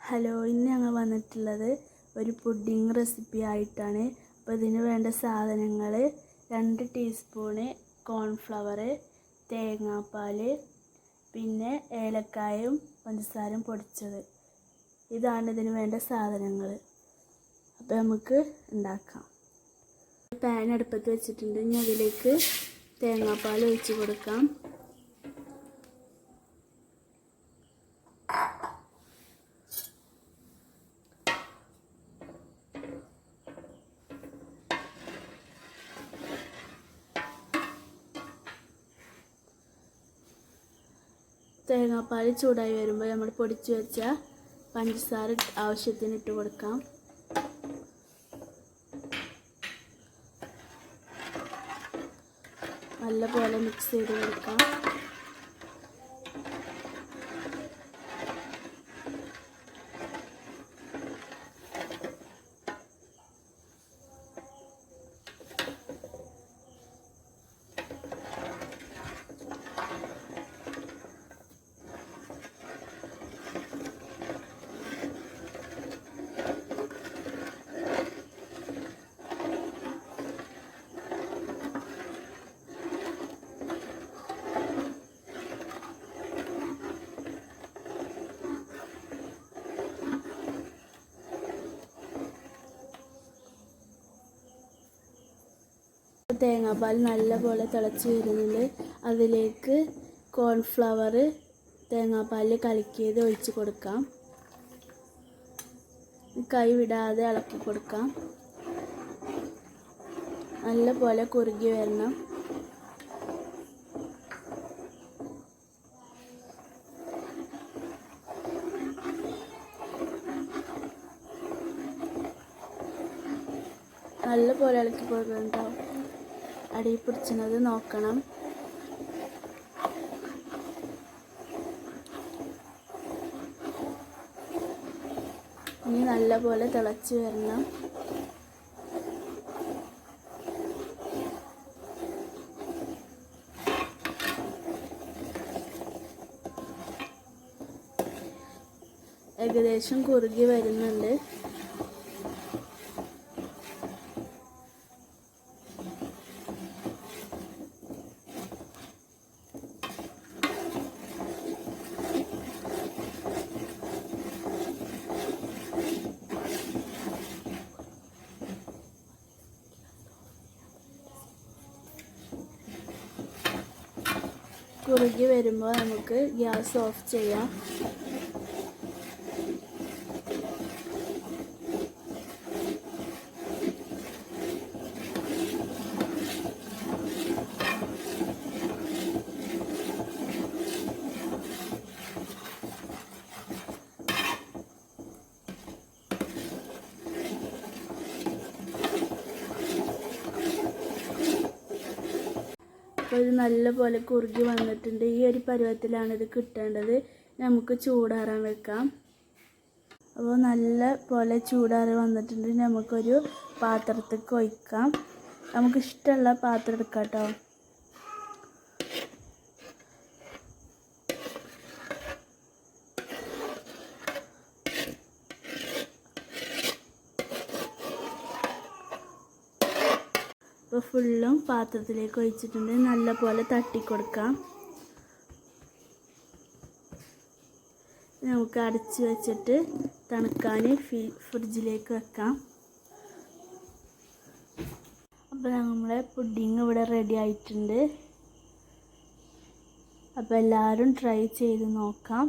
Hello, ഇന്ന് ഞങ്ങൾ വന്നിട്ടുള്ളത് ഒരു പുഡിംഗ് റെസിപ്പി ആയിട്ടാണ്. അപ്പോൾ ഇതിന് വേണ്ട സാധനങ്ങൾ 2 ടീസ്പൂണ് കോൺഫ്ലവർ, തേങ്ങാപ്പാൽ, പിന്നെ ഏലക്കായും പഞ്ചസാരയും പൊടിച്ചത്. ഇതാണ് ഇതിന് വേണ്ട സാധനങ്ങൾ. അപ്പോൾ നമുക്ക് ഉണ്ടാക്കാം. പാൻ അടുപ്പത്ത് വെച്ചിട്ടുണ്ട്. ഇനി അതിലേക്ക് തേങ്ങാപ്പാൽ ഒഴിച്ച് കൊടുക്കാം. തേങ്ങാപ്പാൽ ചൂടായി വരുമ്പോൾ നമ്മൾ പൊടിച്ച് വെച്ച പഞ്ചസാര ആവശ്യത്തിന് ഇട്ട് കൊടുക്കാം. നല്ലപോലെ മിക്സ് ചെയ്ത് കൊടുക്കാം. തേങ്ങാപ്പാൽ നല്ലപോലെ തിളച്ച് വരുന്നുണ്ട്. അതിലേക്ക് കോൺഫ്ലവർ തേങ്ങാപ്പാലിൽ കലക്കിയത് ഒഴിച്ച് കൊടുക്കാം. കൈ വിടാതെ ഇളക്കി കൊടുക്കാം. നല്ലപോലെ കുറുകി വരണം. നല്ലപോലെ ഇളക്കി കൊടുക്കണം. അടി പിടിച്ചത് നോക്കണം. ഇനി നല്ലപോലെ തിളച്ച് വരണം. ഏകദേശം കുറുകി വരുന്നുണ്ട്. കുറുകി വരുമ്പോൾ നമുക്ക് ഗ്യാസ് ഓഫ് ചെയ്യാം. അപ്പോൾ ഇത് നല്ലപോലെ കുറുകി വന്നിട്ടുണ്ട്. ഈ ഒരു പരുവത്തിലാണ് ഇത് കിട്ടേണ്ടത്. നമുക്ക് ചൂടാറാൻ വെക്കാം. അപ്പോൾ നല്ല പോലെ ചൂടാറി വന്നിട്ടുണ്ട്. നമുക്കൊരു പാത്രത്തേക്ക് ഒഴിക്കാം. നമുക്കിഷ്ടമുള്ള പാത്രം എടുക്കാം കേട്ടോ. ഇപ്പോൾ ഫുള്ളും പാത്രത്തിലേക്ക് ഒഴിച്ചിട്ടുണ്ട്. നല്ലപോലെ തട്ടിക്കൊടുക്കാം. നമുക്ക് അടച്ച് വെച്ചിട്ട് തണുക്കാൻ ഫ്രിഡ്ജിലേക്ക് വെക്കാം. അപ്പോൾ നമ്മളെ പുഡിങ് ഇവിടെ റെഡി ആയിട്ടുണ്ട്. അപ്പോൾ എല്ലാവരും ട്രൈ ചെയ്ത് നോക്കാം.